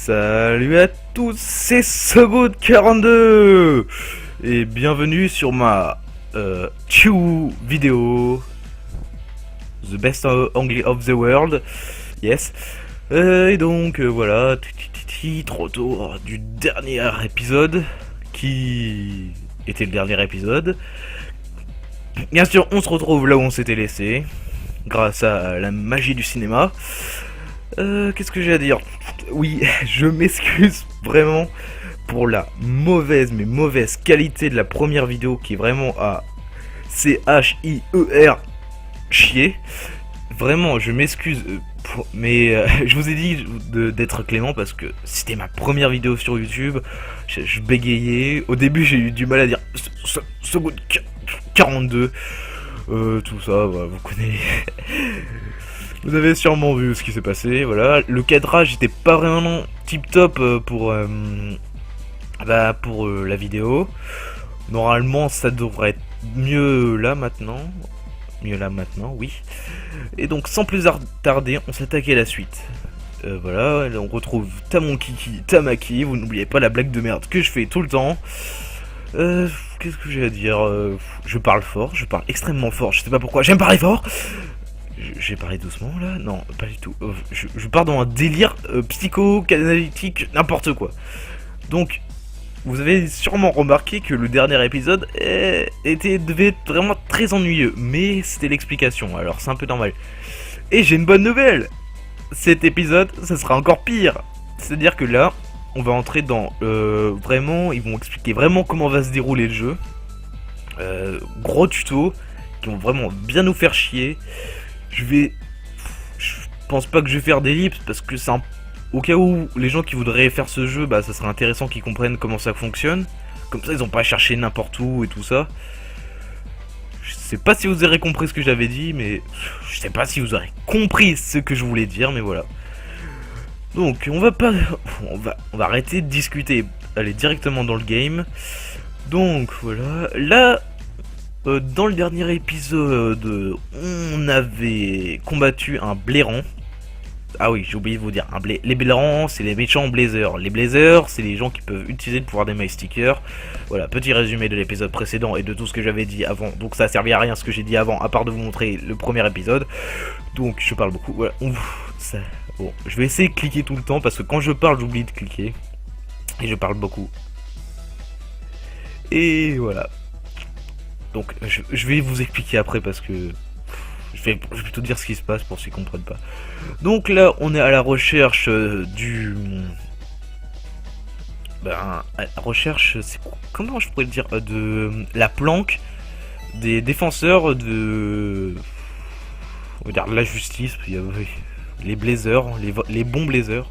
Salut à tous, c'est SoGood42 et bienvenue sur ma Chew vidéo The Best Anglais of the World. Yes. Et donc voilà, retour du dernier épisode qui était le dernier épisode. Bien sûr, on se retrouve là où on s'était laissé grâce à la magie du cinéma. Qu'est-ce que j'ai à dire? Oui, je m'excuse vraiment pour la mauvaise qualité de la première vidéo qui est vraiment à CHIER chier. Vraiment, je m'excuse, mais je vous ai dit d'être clément parce que c'était ma première vidéo sur YouTube. Je bégayais. Au début, j'ai eu du mal à dire SoGood 42. Tout ça, bah, vous connaissez. Vous avez sûrement vu ce qui s'est passé, voilà. Le cadrage était pas vraiment tip top pour la vidéo. Normalement, ça devrait être mieux là maintenant. Oui. Et donc, sans plus tarder, on s'attaque à la suite. Voilà, on retrouve Tamaki. Vous n'oubliez pas la blague de merde que je fais tout le temps. Qu'est-ce que j'ai à dire? Je parle fort, je parle extrêmement fort. Je sais pas pourquoi, j'aime parler fort. J'ai parlé doucement là? Non, pas du tout. Je pars dans un délire psycho-analytique, n'importe quoi. Donc, vous avez sûrement remarqué que le dernier épisode devait être vraiment très ennuyeux. Mais c'était l'explication, alors c'est un peu normal. Et j'ai une bonne nouvelle! Cet épisode, ça sera encore pire! C'est-à-dire que là, on va entrer dans... vraiment, ils vont expliquer vraiment comment va se dérouler le jeu. Gros tuto, qui vont vraiment bien nous faire chier. Je pense pas que je vais faire d'ellipse parce que c'est au cas où les gens qui voudraient faire ce jeu, bah ça serait intéressant qu'ils comprennent comment ça fonctionne. Comme ça ils ont pas à chercher n'importe où et tout ça. Je sais pas si vous aurez compris ce que j'avais dit, mais je sais pas si vous aurez compris ce que je voulais dire, mais voilà. Donc on va arrêter de discuter, aller directement dans le game. Donc voilà, là. Dans le dernier épisode, on avait combattu un blairean. Ah oui, j'ai oublié de vous dire. Les blairans, c'est les méchants blazers. Les blazers, c'est les gens qui peuvent utiliser le pouvoir des My Stickers. Voilà, petit résumé de l'épisode précédent et de tout ce que j'avais dit avant. Donc ça a servi à rien ce que j'ai dit avant, à part de vous montrer le premier épisode. Donc je parle beaucoup. Voilà, bon, je vais essayer de cliquer tout le temps parce que quand je parle, j'oublie de cliquer. Et je parle beaucoup. Et voilà. Donc je vais vous expliquer après parce que je vais plutôt dire ce qui se passe pour ceux qui comprennent pas. Donc là on est à la recherche comment je pourrais le dire, de la planque des défenseurs de, on va dire, de la justice. Il y a les blazers, les bons blazers.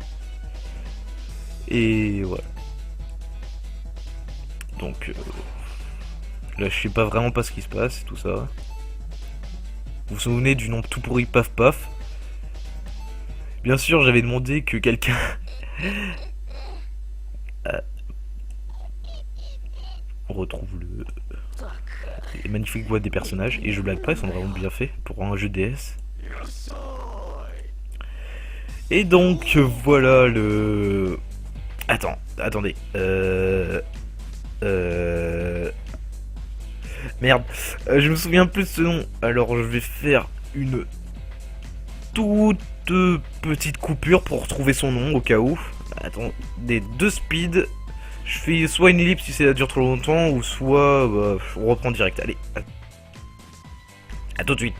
Et voilà. Donc là, je sais pas vraiment pas ce qui se passe et tout ça. Vous vous souvenez du nom tout pourri Paf Paf? Bien sûr, j'avais demandé que quelqu'un... On retrouve les magnifiques voix des personnages. Et je blague pas, ils sont vraiment bien faits pour un jeu DS. Et donc, voilà le... Attendez. Merde, je me souviens plus de ce nom. Alors je vais faire une toute petite coupure pour retrouver son nom au cas où. Attendez, 2 speed. Je fais soit une ellipse si ça dure trop longtemps, ou soit on reprend direct. Allez, à tout de suite.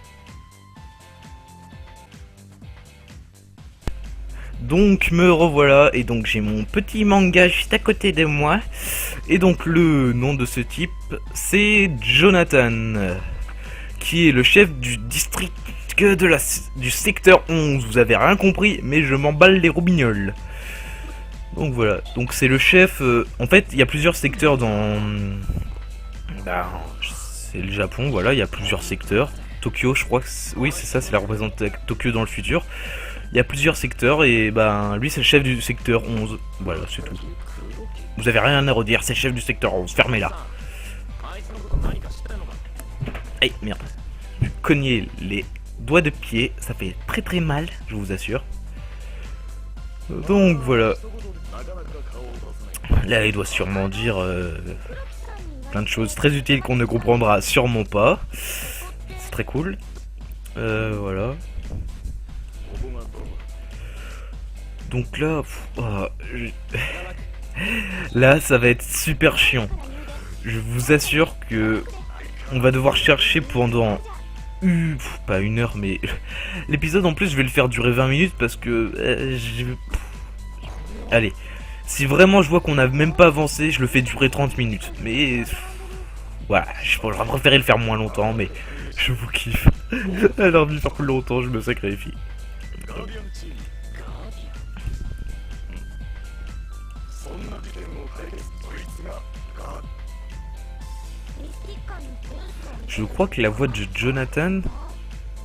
Donc me revoilà, et donc j'ai mon petit manga juste à côté de moi. Et donc le nom de ce type, c'est Jonathan, qui est le chef du district du secteur 11. Vous avez rien compris, mais je m'emballe les roubignoles. Donc voilà, donc c'est le chef. En fait, il y a plusieurs secteurs dans... c'est le Japon, voilà, il y a plusieurs secteurs. Tokyo, je crois que... Oui, c'est ça, c'est la représentation Tokyo dans le futur. Il y a plusieurs secteurs et lui c'est le chef du secteur 11. Voilà, c'est tout. Vous avez rien à redire, c'est le chef du secteur 11, fermez-la. Aïe, merde. Je cognais les doigts de pied, ça fait très mal, je vous assure. Donc voilà. Là, il doit sûrement dire plein de choses très utiles qu'on ne comprendra sûrement pas. C'est très cool. Voilà. Donc là, là, ça va être super chiant. Je vous assure que on va devoir chercher pendant pas une heure, mais l'épisode en plus je vais le faire durer 20 minutes parce que allez, si vraiment je vois qu'on n'a même pas avancé, je le fais durer 30 minutes. Mais voilà, j'aurais préféré le faire moins longtemps, mais je vous kiffe. Alors de le faire plus longtemps, je me sacrifie. Je crois que la voix de Jonathan,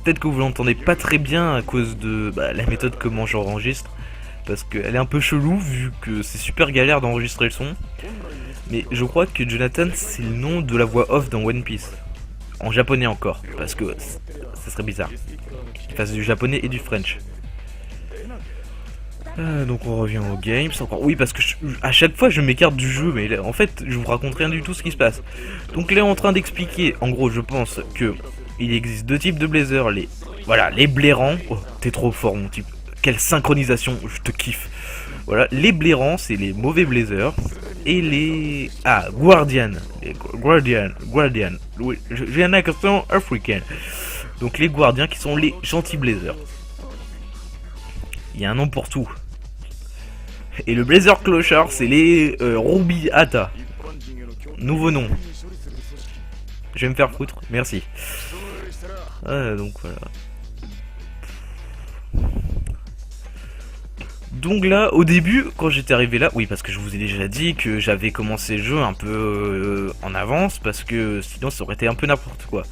peut-être que vous l'entendez pas très bien à cause de la méthode comment j'enregistre, parce qu'elle est un peu chelou vu que c'est super galère d'enregistrer le son. Mais je crois que Jonathan c'est le nom de la voix off dans One Piece. En japonais encore, parce que ça serait bizarre qu'il fasse du japonais et du French. Donc on revient au game. Encore... Oui, parce que à chaque fois je m'écarte du jeu, mais là, en fait je vous raconte rien du tout ce qui se passe. Donc là en train d'expliquer, en gros je pense que il existe deux types de blazers. Les blairants. Oh, t'es trop fort mon type. Quelle synchronisation, je te kiffe. Voilà, les blairants c'est les mauvais blazers. Et les... Guardian. Guardian. Oui, j'ai un accent africain. Donc les Guardians qui sont les gentils blazers. Il y a un nom pour tout. Et le blazer clochard, c'est les Ruby Hata. Nouveau nom. Je vais me faire foutre, merci. Donc voilà. Donc là, au début, quand j'étais arrivé là, oui, parce que je vous ai déjà dit que j'avais commencé le jeu un peu en avance, parce que sinon ça aurait été un peu n'importe quoi.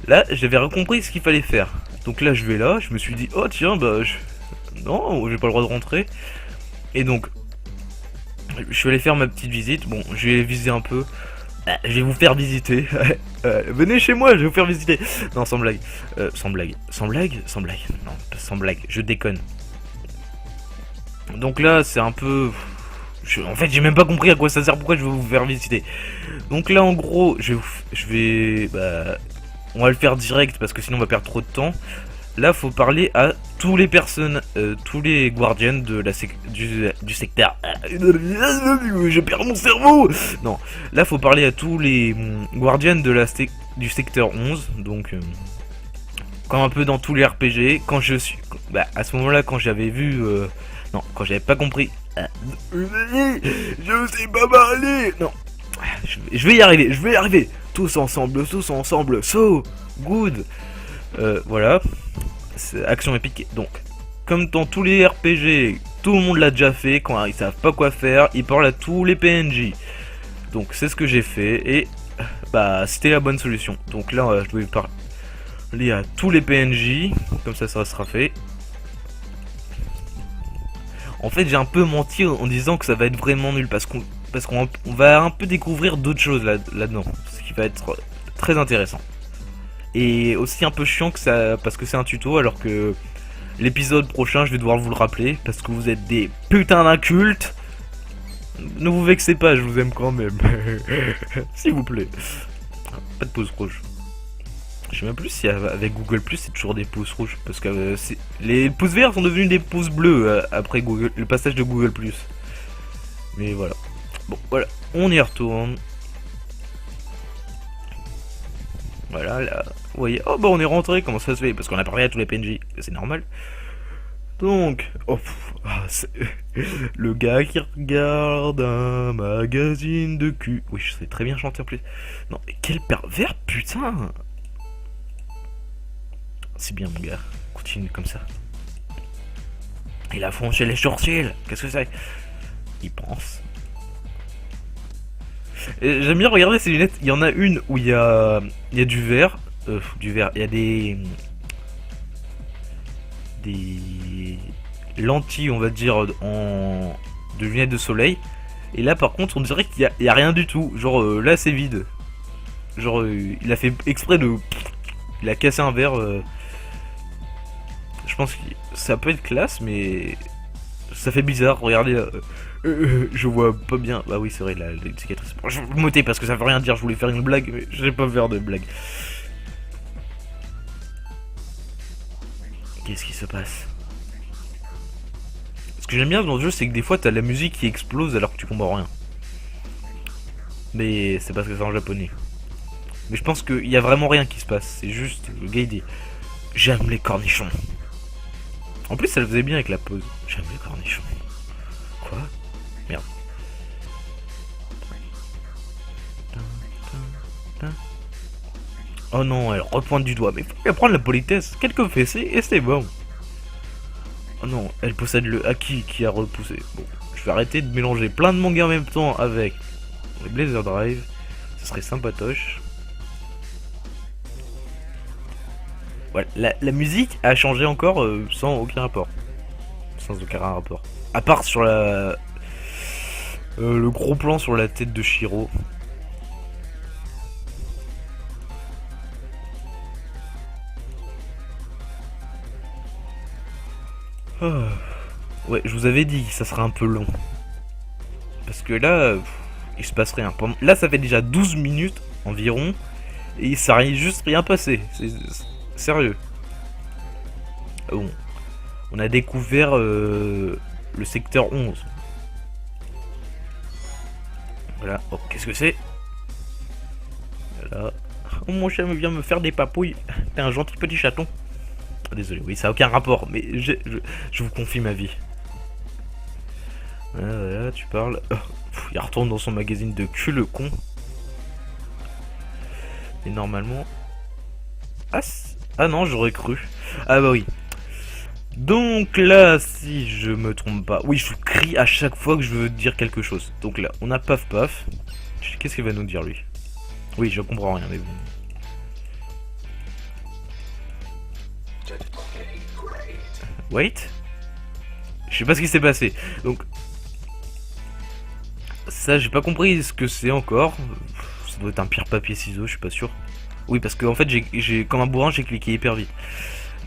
Là, j'avais recompris ce qu'il fallait faire. Donc là, je vais là, je me suis dit, oh tiens, non, j'ai pas le droit de rentrer. Et donc, je suis allé faire ma petite visite. Bon, je vais visiter un peu. Je vais vous faire visiter. Venez chez moi, je vais vous faire visiter. Non, sans blague. Sans blague. Sans blague. Non, sans blague. Je déconne. Donc là, c'est un peu... En fait, j'ai même pas compris à quoi ça sert. Pourquoi je vais vous faire visiter. Donc là, en gros, on va le faire direct parce que sinon on va perdre trop de temps. Là, faut parler à tous les personnes, tous les guardians de du secteur. Je perds mon cerveau. Non, là, faut parler à tous les guardians de du secteur 11. Donc, comme un peu dans tous les RPG. Quand je suis, à ce moment-là, quand j'avais vu, non, quand j'avais pas compris. Je sais pas parler. Non, je vais y arriver. Tous ensemble, so good. Voilà. Action épique. Donc, comme dans tous les RPG, tout le monde l'a déjà fait. Quand ils savent pas quoi faire, ils parlent à tous les PNJ. Donc, c'est ce que j'ai fait. Et c'était la bonne solution. Donc là, je dois parler à tous les PNJ. Comme ça sera fait. En fait, j'ai un peu menti en disant que ça va être vraiment nul. Parce qu'on va un peu découvrir d'autres choses là-dedans. Ce qui va être très intéressant. Et aussi un peu chiant parce que c'est un tuto, alors que l'épisode prochain je vais devoir vous le rappeler parce que vous êtes des putains d'incultes. Ne vous vexez pas, je vous aime quand même. S'il vous plaît. Pas de pouce rouge. Je sais même plus si avec Google Plus c'est toujours des pouces rouges, parce que les pouces verts sont devenus des pouces bleus après le passage de Google Plus. Mais voilà. Bon, voilà, on y retourne. Voilà, là, vous voyez, oh on est rentré, comment ça se fait? Parce qu'on a parlé à tous les PNJ, c'est normal. Donc, le gars qui regarde un magazine de cul. Oui, je sais très bien chanter en plus. Non, mais quel pervers, putain! C'est bien, mon gars, continue comme ça. Il a foncé les sourcils, qu'est-ce que c'est? Il pense. J'aime bien regarder ces lunettes. Il y en a une où il y a du vert. Il y a des lentilles, on va dire, de lunettes de soleil. Et là, par contre, on dirait qu'il y a rien du tout. Genre, là, c'est vide. Genre, il a fait exprès de... Il a cassé un verre. Je pense que ça peut être classe, mais... ça fait bizarre, regardez là. Je vois pas bien. Bah oui, c'est vrai, la cicatrice. Je vais m'ôter parce que ça veut rien dire, je voulais faire une blague, mais je vais pas faire de blague. Qu'est-ce qui se passe? Ce que j'aime bien dans le jeu, c'est que des fois t'as la musique qui explose alors que tu comprends rien. Mais c'est parce que c'est en japonais. Mais je pense qu'il y a vraiment rien qui se passe, c'est juste le gars il dit j'aime les cornichons. En plus, ça le faisait bien avec la pause. J'aime les cornichons. Quoi? Merde. Oh non, elle repointe du doigt. Mais faut lui apprendre la politesse. Quelques fessées et c'est bon. Oh non, elle possède le haki qui a repoussé. Bon, je vais arrêter de mélanger plein de mangas en même temps avec les Blazer Drive. Ce serait sympatoche. Voilà, la musique a changé encore sans aucun rapport. Sans aucun rapport. À part sur la... le gros plan sur la tête de Shiro. Oh. Ouais, je vous avais dit que ça serait un peu long. Parce que là, il se passe rien. Là, ça fait déjà 12 minutes environ. Et ça n'a juste rien passé. C'est sérieux. Bon. On a découvert le secteur 11. Voilà. Oh, qu'est-ce que c'est? Voilà. Oh, mon chat vient me faire des papouilles. T'es un gentil petit chaton. Oh, désolé, oui, ça n'a aucun rapport. Mais je vous confie ma vie. Voilà, tu parles. Oh, il retourne dans son magazine de cul, le con. Et normalement... Ah non, j'aurais cru. Ah bah oui. Donc là, si je me trompe pas... Oui, je crie à chaque fois que je veux dire quelque chose. Donc là, on a Paf Paf. Qu'est-ce qu'il va nous dire, lui? Oui, je comprends rien, mais bon. Wait. Je sais pas ce qui s'est passé. Donc... Ça, j'ai pas compris ce que c'est encore. Ça doit être un pire papier ciseaux, je suis pas sûr. Oui, parce que en fait, j'ai comme un bourrin, j'ai cliqué hyper vite.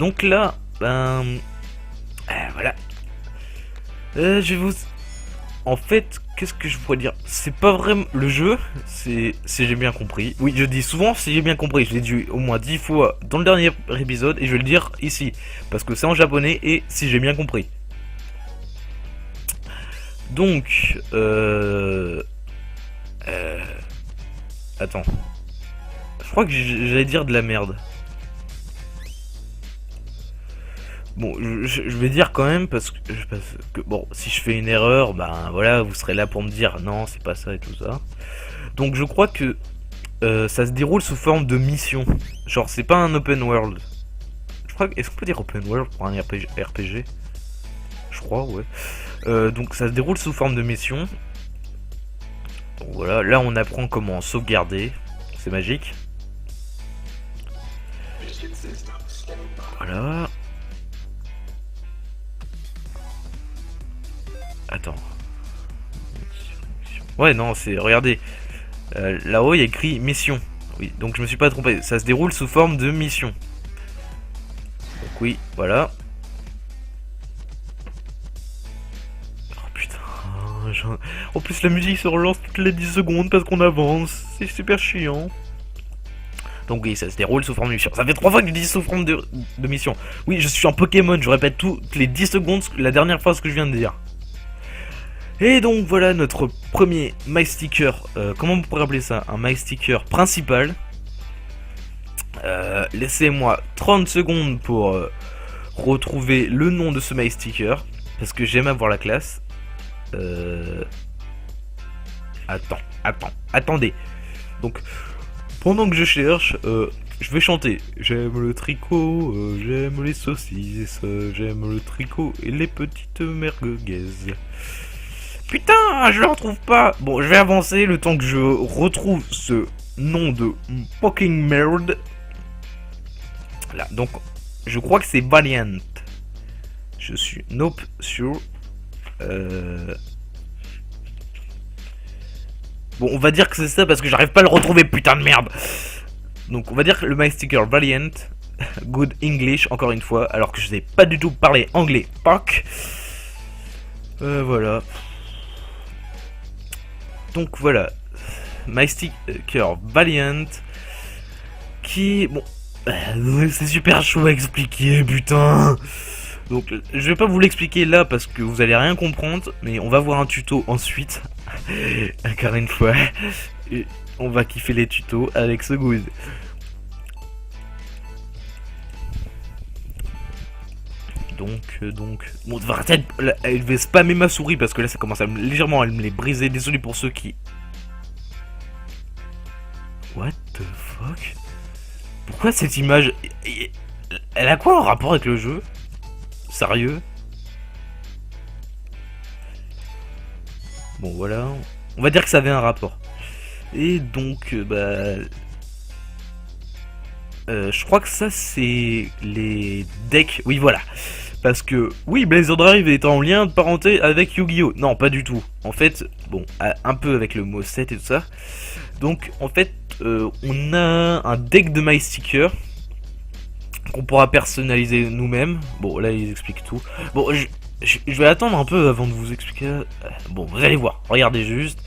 Donc là, ben... voilà. Je vais vous... En fait, qu'est-ce que je pourrais dire? C'est pas vraiment... Le jeu, c'est... Si j'ai bien compris. Oui, je dis souvent si j'ai bien compris. Je l'ai dit au moins 10 fois dans le dernier épisode. Et je vais le dire ici. Parce que c'est en japonais et si j'ai bien compris. Donc... Attends. Je crois que j'allais dire de la merde. Bon, je vais dire quand même parce que bon, si je fais une erreur, ben voilà, vous serez là pour me dire non, c'est pas ça et tout ça. Donc je crois que ça se déroule sous forme de mission. Genre, c'est pas un open world. Je crois que... Est-ce qu'on peut dire open world pour un RPG? Je crois, ouais. Donc ça se déroule sous forme de mission. Donc voilà, là on apprend comment sauvegarder. C'est magique. Voilà. Attends. Ouais, non, c'est... Regardez. Là-haut, il y a écrit mission. Oui, donc je me suis pas trompé. Ça se déroule sous forme de mission. Donc oui, voilà. Oh putain. En plus, la musique se relance toutes les 10 secondes parce qu'on avance. C'est super chiant. Donc oui, ça se déroule sous forme de mission. Ça fait 3 fois que je dis sous forme de mission. Oui, je suis un Pokémon, je répète toutes les 10 secondes la dernière fois ce que je viens de dire. Et donc voilà notre premier My Sticker, comment on pourrait appeler ça? Un My Sticker principal. Laissez-moi 30 secondes pour retrouver le nom de ce My Sticker. Parce que j'aime avoir la classe. Attendez. Donc, pendant que je cherche, je vais chanter. J'aime le tricot, j'aime les saucisses, j'aime le tricot et les petites merguez. Putain, je le retrouve pas. Bon, je vais avancer le temps que je retrouve ce nom de fucking merde. Là, donc, je crois que c'est Valiant. Je suis nope sûr. Bon, on va dire que c'est ça parce que j'arrive pas à le retrouver, putain de merde. Donc, on va dire que le My Sticker Valiant. Good English, encore une fois, alors que je sais pas du tout parler anglais. Fuck. Voilà. Donc voilà. MySticker Valiant. Qui... Bon... c'est super chaud à expliquer, putain. Donc je vais pas vous l'expliquer là parce que vous allez rien comprendre. Mais on va voir un tuto ensuite. Encore une fois. Et on va kiffer les tutos avec ce good. Donc... Bon, elle va spammer ma souris parce que là ça commence à légèrement à me les briser. Désolé pour ceux qui... What the fuck? Pourquoi cette image... Elle a quoi en rapport avec le jeu? Sérieux? Bon voilà. On va dire que ça avait un rapport. Et donc, je crois que ça c'est les decks. Oui voilà. Parce que, oui, Blazer Drive est en lien de parenté avec Yu-Gi-Oh! Non, pas du tout. En fait, bon, un peu avec le mot 7 et tout ça. Donc, en fait, on a un deck de MySticker qu'on pourra personnaliser nous-mêmes. Bon, là, ils expliquent tout. Bon, je vais attendre un peu avant de vous expliquer. Bon, vous allez voir. Regardez juste.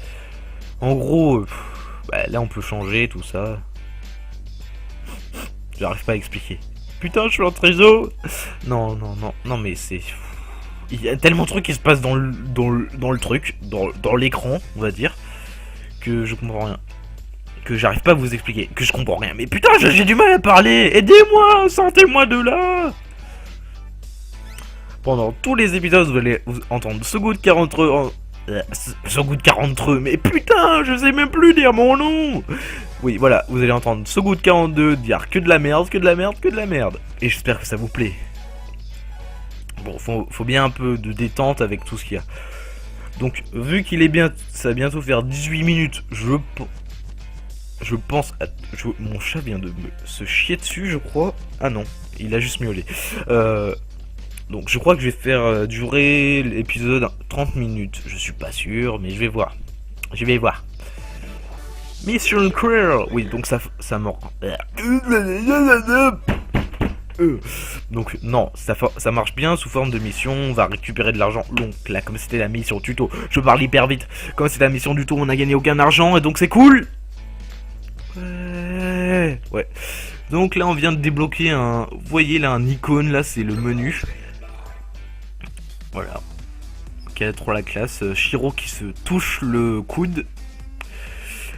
En gros, là, on peut changer tout ça. J'arrive pas à expliquer. Putain, je suis en trésor. Non, mais c'est... Il y a tellement de trucs qui se passent dans le truc, dans l'écran, on va dire, que je comprends rien. Que j'arrive pas à vous expliquer, que je comprends rien. Mais putain, j'ai du mal à parler. Aidez-moi, sortez-moi de là. Pendant tous les épisodes, vous allez entendre ce goût de 43... ce goût de 43, mais putain, je sais même plus dire mon nom. Oui, voilà, vous allez entendre ce goût de 42 dire que de la merde, que de la merde, que de la merde. Et j'espère que ça vous plaît. Bon, faut bien un peu de détente avec tout ce qu'il y a. Donc, vu qu'il est bien, ça va bientôt faire 18 minutes, je pense... mon chat vient de se chier dessus, je crois. Ah non, il a juste miaulé. Donc je crois que je vais faire durer l'épisode 30 minutes. Je suis pas sûr, mais je vais voir. Mission Clear. Oui, donc ça mord. Donc non, ça marche bien sous forme de mission. On va récupérer de l'argent. Donc là, comme c'était la mission tuto, je parle hyper vite. Comme c'était la mission du tuto, on a gagné aucun argent et donc c'est cool. Ouais. Donc là, on vient de débloquer un... Vous voyez là, un icône, là, c'est le menu. Voilà. Ok, trop la classe. Shiro qui se touche le coude.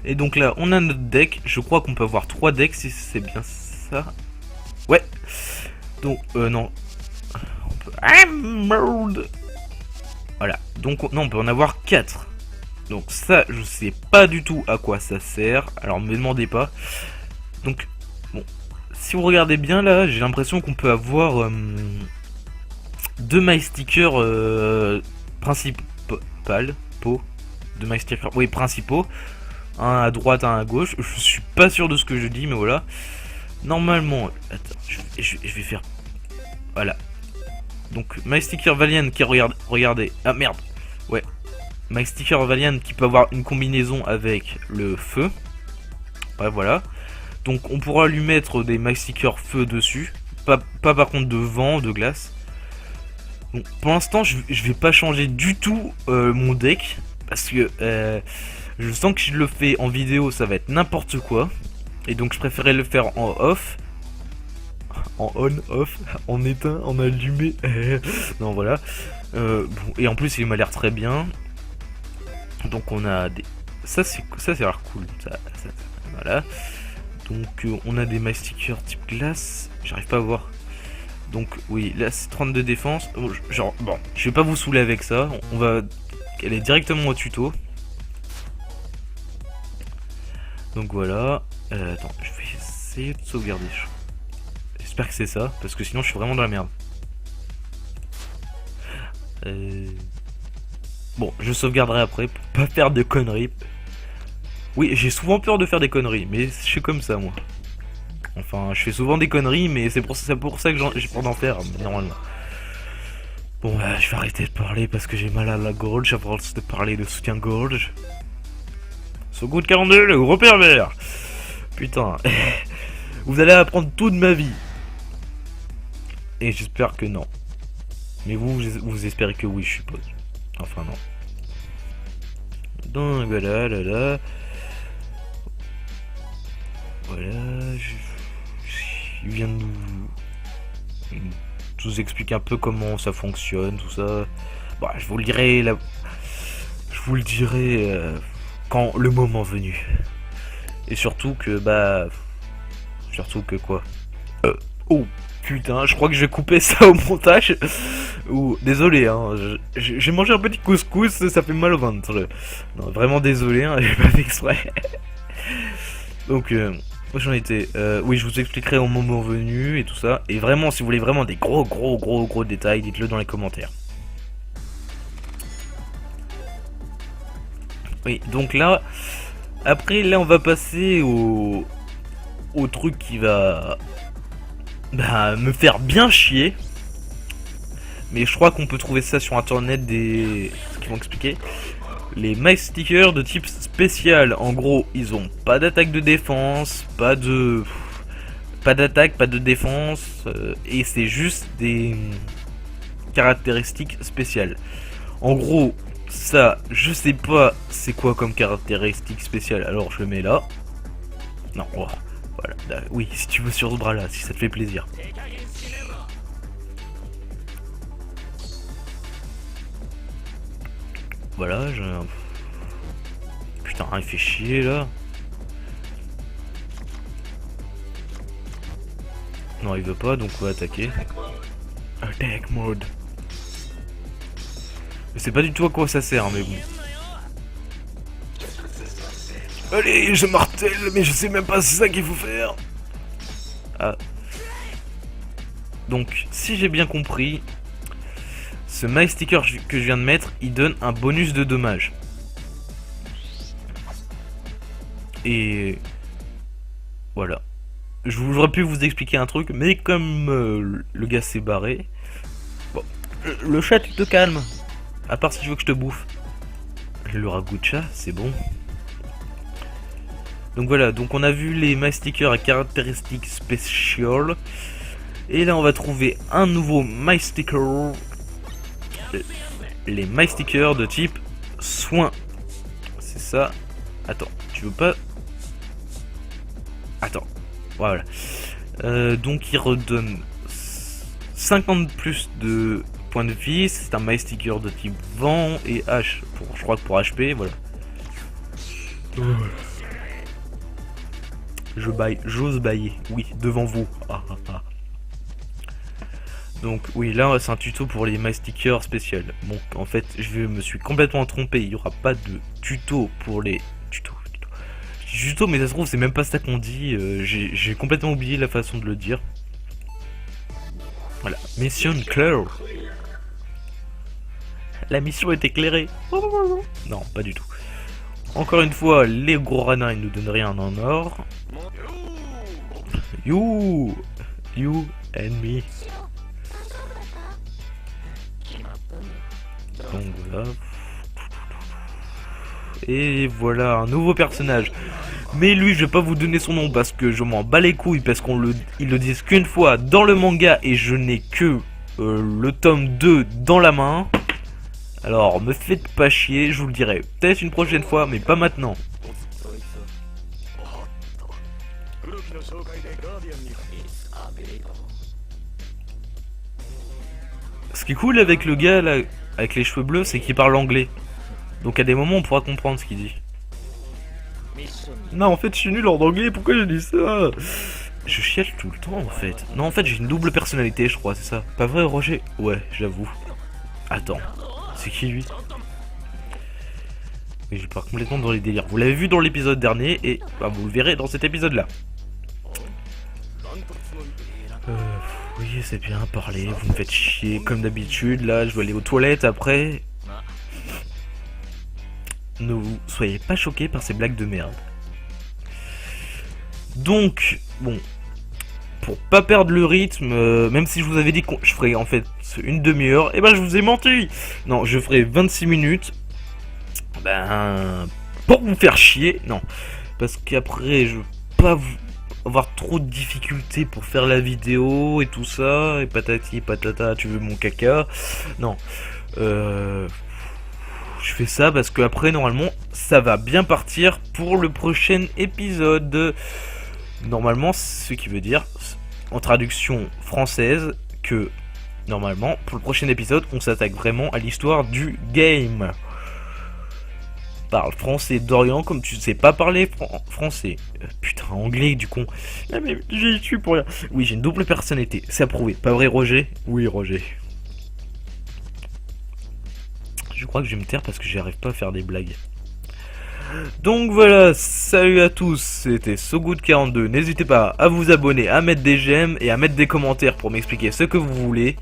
Et donc là, on a notre deck. Je crois qu'on peut avoir 3 decks si c'est bien ça. Ouais. Donc, non. On peut... Merde. Voilà. Donc, non, on peut en avoir 4. Donc ça, je sais pas du tout à quoi ça sert. Alors, me demandez pas. Donc, bon. Si vous regardez bien là, j'ai l'impression qu'on peut avoir... 2 MyStickers principaux, principaux, un à droite, un à gauche. Je suis pas sûr de ce que je dis, mais voilà. Normalement, attends, je vais faire, voilà. Donc MySticker Valiant qui regardez, ah merde, ouais, MySticker Valiant qui peut avoir une combinaison avec le feu. Ouais, voilà. Donc on pourra lui mettre des MySticker feu dessus, pas par contre de vent, de glace. Bon, pour l'instant, je vais pas changer du tout mon deck. Parce que je sens que si je le fais en vidéo, ça va être n'importe quoi. Et donc, je préférais le faire en off. En on, off, en éteint, en allumé. Non, voilà. Bon, et en plus, il m'a l'air très bien. Donc, on a des... Ça, c'est l'air cool. Voilà. Donc, on a des MyStickers type glace. J'arrive pas à voir. Donc oui, là c'est 32 défense. Genre, bon, je vais pas vous saouler avec ça. On va aller directement au tuto. Donc voilà. Attends, je vais essayer de sauvegarder. J'espère que c'est ça, parce que sinon je suis vraiment dans la merde. Bon, je sauvegarderai après pour pas faire de conneries. Oui, j'ai souvent peur de faire des conneries, mais je suis comme ça moi. Enfin, je fais souvent des conneries, mais c'est pour ça que j'ai peur d'en faire, normalement. Bon, je vais arrêter de parler parce que j'ai mal à la gorge, à force de parler de soutien-gorge. So Good 42, le gros pervers. Putain. Vous allez apprendre toute ma vie. Et j'espère que non. Mais vous espérez que oui, je suppose. Enfin non. Donc voilà, voilà, il vient de nous expliquer un peu comment ça fonctionne, tout ça. Bon, je vous le dirai là, je vous le dirai quand le moment venu. Et surtout que surtout que quoi. Oh putain, je crois que je vais couper ça au montage. Ou désolé, hein, j'ai mangé un petit couscous, ça fait mal au ventre. Non, vraiment désolé, hein, j'ai pas fait exprès. Donc, où j'en étais oui, je vous expliquerai au moment venu et tout ça. Et vraiment, si vous voulez vraiment des gros détails, dites-le dans les commentaires. Oui, donc là, après, là, on va passer au truc qui va me faire bien chier. Mais je crois qu'on peut trouver ça sur internet des... ce qu'ils vont expliquer. Les My Stickers de type spécial. En gros, ils ont pas d'attaque de défense, pas d'attaque, pas de défense. Et c'est juste des caractéristiques spéciales. En gros, ça, je sais pas c'est quoi comme caractéristique spéciale. Alors je le mets là. Non, oh, voilà. Oui, si tu veux sur ce bras là, si ça te fait plaisir. Voilà, putain, il fait chier là. Non, il veut pas, donc on va attaquer. Attack mode. Je sais pas du tout à quoi ça sert, mais bon. Allez, je martèle, mais je sais même pas c'est ça qu'il faut faire. Ah. Donc, si j'ai bien compris, ce My Sticker que je viens de mettre, il donne un bonus de dommage. Et voilà. J'aurais pu vous expliquer un truc, mais comme le gars s'est barré... Bon, le chat, tu te calmes. À part si tu veux que je te bouffe. Le ragoût de chat, c'est bon. Donc voilà, donc on a vu les My Stickers à caractéristiques spéciales. Et là on va trouver un nouveau My Sticker. Les My Stickers de type soin. C'est ça. Attends, tu veux pas... Attends, voilà. Donc il redonne 50 plus de points de vie. C'est un My Sticker de type vent et H. Je crois que pour HP, voilà. J'ose bailler, oui, devant vous. Donc oui, là c'est un tuto pour les My Stickers spécial. Bon, en fait, me suis complètement trompé. Il n'y aura pas de tuto pour les tuto. Je dis tuto, mais ça se trouve c'est même pas ça qu'on dit. J'ai complètement oublié la façon de le dire. Voilà, mission clear. La mission est éclairée. Non, pas du tout. Encore une fois, les gros ranins ils nous donnent rien en or. You and me. Donc voilà. Et voilà un nouveau personnage. Mais lui je vais pas vous donner son nom parce que je m'en bats les couilles. Parce ils le disent qu'une fois dans le manga. Et je n'ai que le tome 2 dans la main. Alors me faites pas chier, je vous le dirai peut-être une prochaine fois, mais pas maintenant. Ce qui est cool avec le gars là, avec les cheveux bleus, c'est qu'il parle anglais. Donc à des moments on pourra comprendre ce qu'il dit. Non, en fait je suis nul en anglais, pourquoi je dis ça? Je chiale tout le temps en fait. Non, en fait j'ai une double personnalité, je crois, c'est ça. Pas vrai, Roger? Ouais, j'avoue. Attends, c'est qui lui? Oui, je pars complètement dans les délires. Vous l'avez vu dans l'épisode dernier et vous le verrez dans cet épisode là. Oui, c'est bien parler, vous me faites chier comme d'habitude. Là, je vais aller aux toilettes après. Ne vous soyez pas choqués par ces blagues de merde. Donc, bon, pour pas perdre le rythme, même si je vous avais dit que je ferais en fait une demi-heure, et ben je vous ai menti. Non, je ferai 26 minutes. Pour vous faire chier, non. Parce qu'après, je veux pas avoir trop de difficultés pour faire la vidéo et tout ça, et patati patata, tu veux mon caca. Non. je fais ça parce que après normalement ça va bien partir pour le prochain épisode. Normalement, ce qui veut dire en traduction française que normalement pour le prochain épisode on s'attaque vraiment à l'histoire du game. Parle français d'Orient comme tu sais pas parler français. Putain, anglais du con. Ah mais j'y suis pour rien. Oui, j'ai une double personnalité, c'est approuvé. Pas vrai Roger? Oui Roger. Je crois que je vais me taire parce que j'arrive pas à faire des blagues. Donc voilà, salut à tous, c'était SoGood42. N'hésitez pas à vous abonner, à mettre des j'aime et à mettre des commentaires pour m'expliquer ce que vous voulez.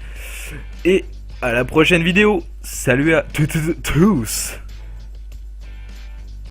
Et à la prochaine vidéo. Salut à tous.